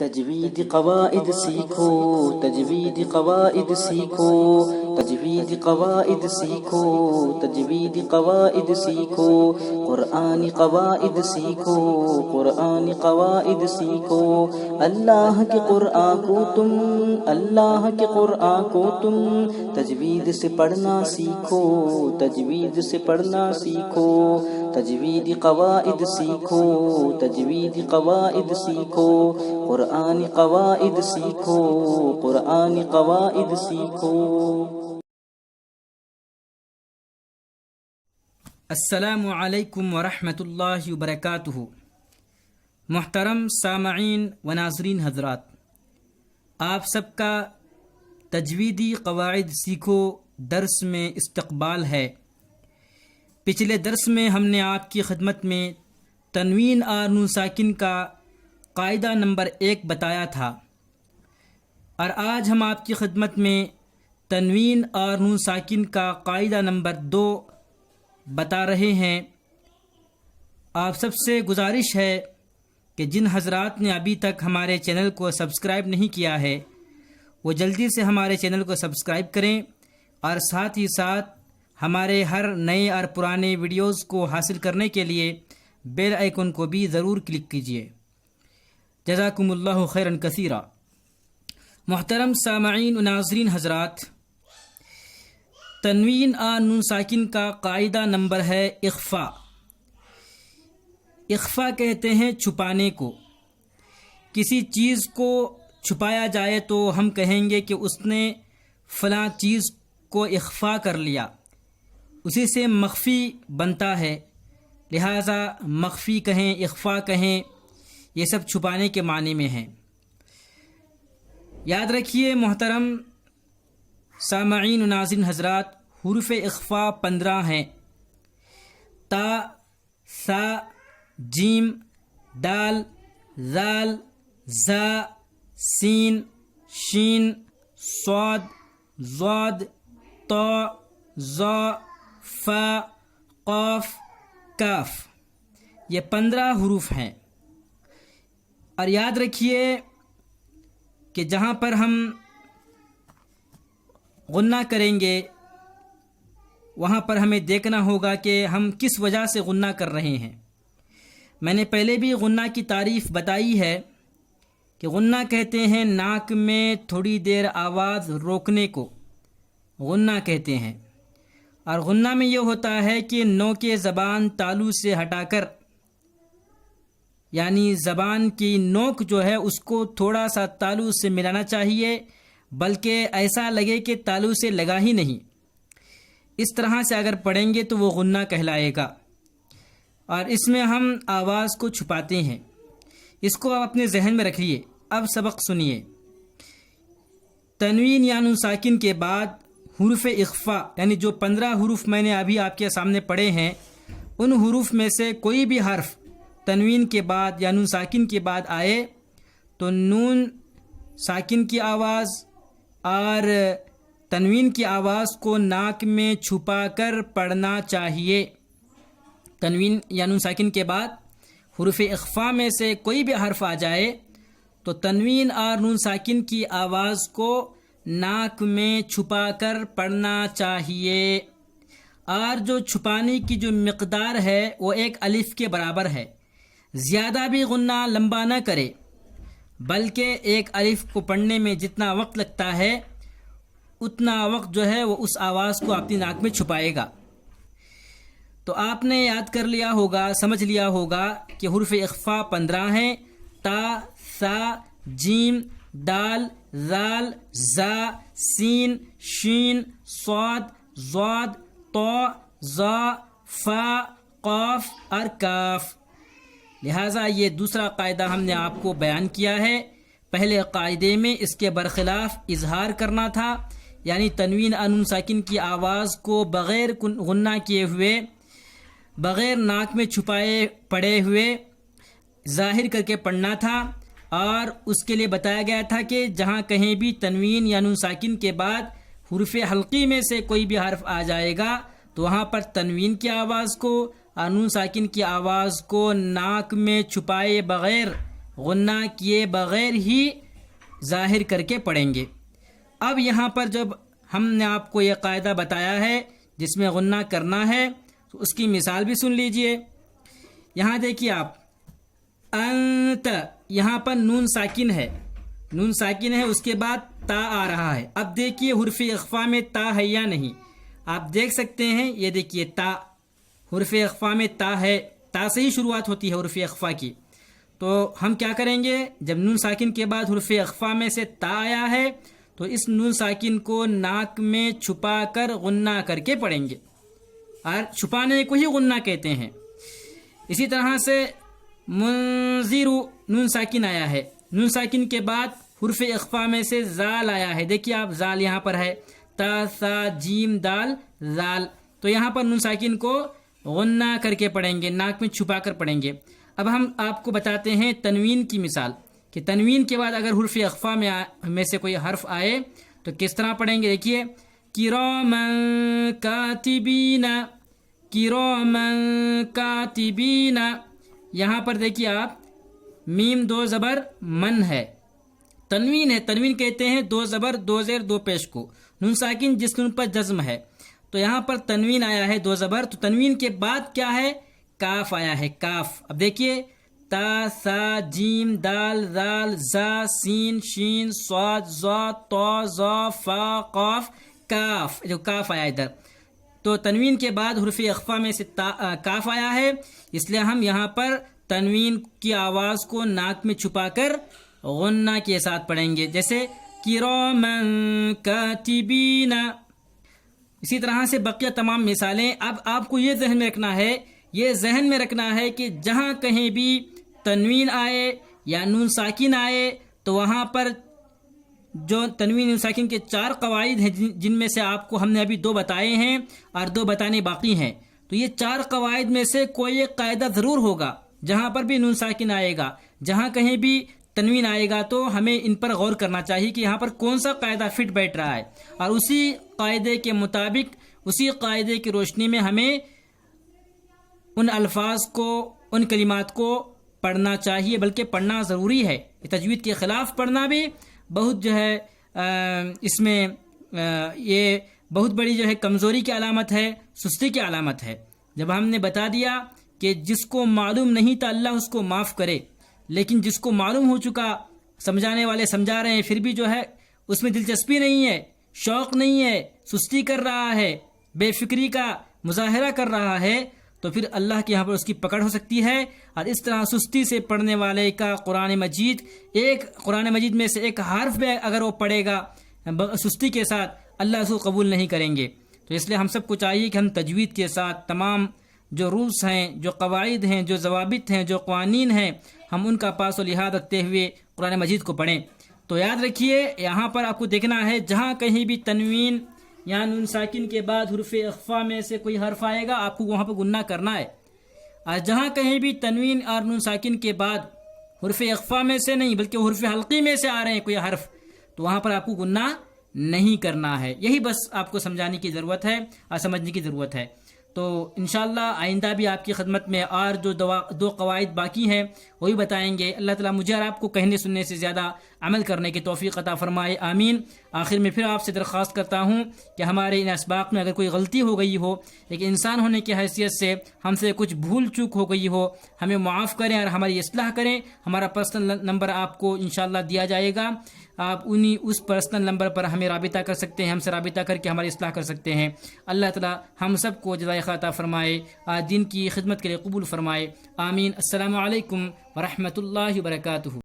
تجوید قواعد سیکھو، تجوید قواعد سیکھو، تجوید قواعد سیکھو، تجوید قواعد سیکھو، قرآن قواعد سیکھو، قرآن قواعد سیکھو۔ اللہ کے قرآن کو تم، اللہ کے قرآن کو تم تجوید سے پڑھنا سیکھو، تجوید سے پڑھنا سیکھو، تجوید قواعد سیکھو، تجوید قواعد سیکھو، قرآن قواعد سیکھو، قرآن قواعد سیکھو۔ السلام علیکم ورحمۃ اللہ وبرکاتہ۔ محترم سامعین و ناظرین حضرات، آپ سب کا تجویدی قواعد سیکھو درس میں استقبال ہے۔ پچھلے درس میں ہم نے آپ کی خدمت میں تنوین اور نون ساکن کا قاعدہ نمبر 1 بتایا تھا، اور آج ہم آپ کی خدمت میں تنوین اور نون ساکن کا قاعدہ نمبر 2 بتا رہے ہیں۔ آپ سب سے گزارش ہے کہ جن حضرات نے ابھی تک ہمارے چینل کو سبسکرائب نہیں کیا ہے وہ جلدی سے ہمارے چینل کو سبسکرائب کریں، اور ساتھ ہی ساتھ ہمارے ہر نئے اور پرانے ویڈیوز کو حاصل کرنے کے لیے بیل آئیکن کو بھی ضرور کلک کیجیے۔ جزاکم اللہ خیرا کثیرا۔ محترم سامعین و ناظرین حضرات، تنوین اور نون ساکن کا قاعدہ نمبر ہے اخفا۔ اخفا کہتے ہیں چھپانے کو۔ کسی چیز کو چھپایا جائے تو ہم کہیں گے کہ اس نے فلاں چیز کو اخفا کر لیا، اسی سے مخفی بنتا ہے، لہٰذا مخفی کہیں، اخفا کہیں، یہ سب چھپانے کے معنی میں ہیں۔ یاد رکھیے محترم سامعین و ناظرین حضرات، حروف اخفا 15 ہیں۔ تا، ثا، جیم، دال، ذال، زا، سین، شین، صاد، ضاد، طا، ظا، فا، قاف، کاف، یہ 15 حروف ہیں۔ اور یاد رکھیے کہ جہاں پر ہم غنہ کریں گے وہاں پر ہمیں دیکھنا ہوگا کہ ہم کس وجہ سے غنہ کر رہے ہیں۔ میں نے پہلے بھی غنہ کی تعریف بتائی ہے کہ غنہ کہتے ہیں ناک میں تھوڑی دیر آواز روکنے کو غنہ کہتے ہیں، اور غنہ میں یہ ہوتا ہے کہ نوک زبان تالو سے ہٹا کر، یعنی زبان کی نوک جو ہے اس کو تھوڑا سا تالو سے ملانا چاہیے، بلکہ ایسا لگے کہ تالو سے لگا ہی نہیں۔ اس طرح سے اگر پڑھیں گے تو وہ غنہ کہلائے گا، اور اس میں ہم آواز کو چھپاتے ہیں۔ اس کو آپ اپنے ذہن میں رکھیے۔ اب سبق سنیے۔ تنوین یا نون ساکن کے بعد حروف اخفا، یعنی جو 15 حروف میں نے ابھی آپ کے سامنے پڑھے ہیں، ان حروف میں سے کوئی بھی حرف تنوین کے بعد یا نون ساکن کے بعد آئے تو نون ساکن کی آواز اور تنوین کی آواز کو ناک میں چھپا کر پڑھنا چاہیے۔ تنوین یا نون ساکن کے بعد حروف اخفا میں سے کوئی بھی حرف آ جائے تو تنوین اور نون ساکن کی آواز کو ناک میں چھپا کر پڑھنا چاہیے، اور جو چھپانے کی جو مقدار ہے وہ 1 الف کے برابر ہے۔ زیادہ بھی غنہ لمبا نہ کرے، بلکہ 1 الف کو پڑھنے میں جتنا وقت لگتا ہے اتنا وقت جو ہے وہ اس آواز کو اپنی ناک میں چھپائے گا۔ تو آپ نے یاد کر لیا ہوگا، سمجھ لیا ہوگا کہ حروف اخفا 15 ہیں۔ تا، ثا، جیم، دال، ذال، زا، سین، شین، صاد، ضاد، طا، ظا، فا، قاف اور کاف۔ لہٰذا یہ دوسرا قاعدہ ہم نے آپ کو بیان کیا ہے۔ پہلے قاعدے میں اس کے برخلاف اظہار کرنا تھا، یعنی تنوین اور نون ساکن کی آواز کو بغیر غنہ کیے ہوئے، بغیر ناک میں چھپائے پڑے ہوئے ظاہر کر کے پڑھنا تھا، اور اس کے لیے بتایا گیا تھا کہ جہاں کہیں بھی تنوین یا نون ساکن کے بعد حروف حلقی میں سے کوئی بھی حرف آ جائے گا تو وہاں پر تنوین کی آواز کو اور نون ساکن کی آواز کو ناک میں چھپائے بغیر غنہ کیے بغیر ہی ظاہر کر کے پڑھیں گے۔ اب یہاں پر جب ہم نے آپ کو یہ قاعدہ بتایا ہے جس میں غنہ کرنا ہے تو اس کی مثال بھی سن لیجئے۔ یہاں دیکھیے آپ، انت، یہاں پر نون ساکن ہے، نون ساکن ہے، اس کے بعد تا آ رہا ہے۔ اب دیکھیے حرف اخفا میں تا ہے یا نہیں، آپ دیکھ سکتے ہیں، یہ دیکھیے تا، حرف اخفا میں تا ہے، تا سے ہی شروعات ہوتی ہے حرف اخفا کی۔ تو ہم کیا کریں گے، جب نون ساکن کے بعد حرف اخفا میں سے تا آیا ہے تو اس نون ساکن کو ناک میں چھپا کر غنہ کر کے پڑھیں گے، اور چھپانے کو ہی غنہ کہتے ہیں۔ اسی طرح سے منذر، نون ساکن آیا ہے، نون ساکن کے بعد حرف اخفا میں سے زال آیا ہے، دیکھیے آپ زال یہاں پر ہے، تا سا جیم دال زال، تو یہاں پر نون ساکن کو غنہ کر کے پڑھیں گے، ناک میں چھپا کر پڑھیں گے۔ اب ہم آپ کو بتاتے ہیں تنوین کی مثال، کہ تنوین کے بعد اگر حرف اخفا میں سے کوئی حرف آئے تو کس طرح پڑھیں گے، دیکھیے کرامن کاتبین، کرامن کاتبین، یہاں پر دیکھیے آپ میم دو زبر من ہے، تنوین ہے، تنوین کہتے ہیں دو زبر دو زیر دو پیش کو، نون ساکن جس نون پر جزم ہے، تو یہاں پر تنوین آیا ہے دو زبر، تو تنوین کے بعد کیا ہے، کاف آیا ہے، کاف۔ اب دیکھیے تا سا جیم دال زال زا سین شین صاد ظا طا ظا فا قاف کاف، جو کاف آیا ادھر، تو تنوین کے بعد حرف اخفا میں سے کاف آیا ہے، اس لیے ہم یہاں پر تنوین کی آواز کو ناک میں چھپا کر غنہ کے ساتھ پڑھیں گے، جیسے کرامن کاتبین۔ اسی طرح سے بقیہ تمام مثالیں۔ اب آپ کو یہ ذہن میں رکھنا ہے، یہ ذہن میں رکھنا ہے کہ جہاں کہیں بھی تنوین آئے یا نون ساکن آئے تو وہاں پر جو تنوین نون ساکن کے 4 قواعد ہیں، جن میں سے آپ کو ہم نے ابھی 2 بتائے ہیں اور 2 بتانے باقی ہیں، تو یہ 4 قواعد میں سے کوئی ایک قاعدہ ضرور ہوگا، جہاں پر بھی نون ساکن آئے گا، جہاں کہیں بھی تنوین آئے گا تو ہمیں ان پر غور کرنا چاہیے کہ یہاں پر کون سا قاعدہ فٹ بیٹھ رہا ہے، اور اسی قاعدے کے مطابق، اسی قاعدے کی روشنی میں ہمیں ان الفاظ کو، ان کلمات کو پڑھنا چاہیے، بلکہ پڑھنا ضروری ہے۔ تجوید کے خلاف پڑھنا بھی بہت جو ہے اس میں یہ بہت بڑی جو ہے کمزوری کی علامت ہے، سستی کی علامت ہے۔ جب ہم نے بتا دیا کہ جس کو معلوم نہیں تھا اللہ اس کو معاف کرے، لیکن جس کو معلوم ہو چکا، سمجھانے والے سمجھا رہے ہیں، پھر بھی جو ہے اس میں دلچسپی نہیں ہے، شوق نہیں ہے، سستی کر رہا ہے، بے فکری کا مظاہرہ کر رہا ہے، تو پھر اللہ کے یہاں پر اس کی پکڑ ہو سکتی ہے۔ اور اس طرح سستی سے پڑھنے والے کا قرآن مجید میں سے ایک حرف بھی اگر وہ پڑھے گا سستی کے ساتھ، اللہ اس کو قبول نہیں کریں گے۔ تو اس لیے ہم سب کو چاہیے کہ ہم تجوید کے ساتھ تمام جو رولس ہیں، جو قواعد ہیں، جو ضوابط ہیں، جو قوانین ہیں، ہم ان کا پاس و لحاظ رکھتے ہوئے قرآن مجید کو پڑھیں۔ تو یاد رکھیے، یہاں پر آپ کو دیکھنا ہے جہاں کہیں بھی تنوین یا نون ساکن کے بعد حرف اخفا میں سے کوئی حرف آئے گا، آپ کو وہاں پہ غنہ کرنا ہے، اور جہاں کہیں بھی تنوین اور نون ساکن کے بعد حرف اخفا میں سے نہیں بلکہ حرف حلقی میں سے آ رہے ہیں کوئی حرف، تو وہاں پر آپ کو غنہ نہیں کرنا ہے۔ یہی بس آپ کو سمجھانے کی ضرورت ہے اور سمجھنے کی ضرورت ہے۔ تو انشاءاللہ آئندہ بھی آپ کی خدمت میں اور جو 2 قواعد باقی ہیں وہی بتائیں گے۔ اللہ تعالیٰ مجھے اور آپ کو کہنے سننے سے زیادہ عمل کرنے کی توفیق عطا فرمائے، آمین۔ آخر میں پھر آپ سے درخواست کرتا ہوں کہ ہمارے ان اسباق میں اگر کوئی غلطی ہو گئی ہو، ایک انسان ہونے کی حیثیت سے ہم سے کچھ بھول چوک ہو گئی ہو، ہمیں معاف کریں اور ہماری اصلاح کریں۔ ہمارا پرسنل نمبر آپ کو انشاءاللہ دیا جائے گا، آپ اس پرسنل نمبر پر ہمیں رابطہ کر سکتے ہیں، ہم سے رابطہ کر کے ہماری اصلاح کر سکتے ہیں۔ اللہ تعالیٰ ہم سب کو جزائے خیر عطا فرمائے، دین کی خدمت کے لیے قبول فرمائے، آمین۔ السلام علیکم ورحمۃ اللہ وبرکاتہ۔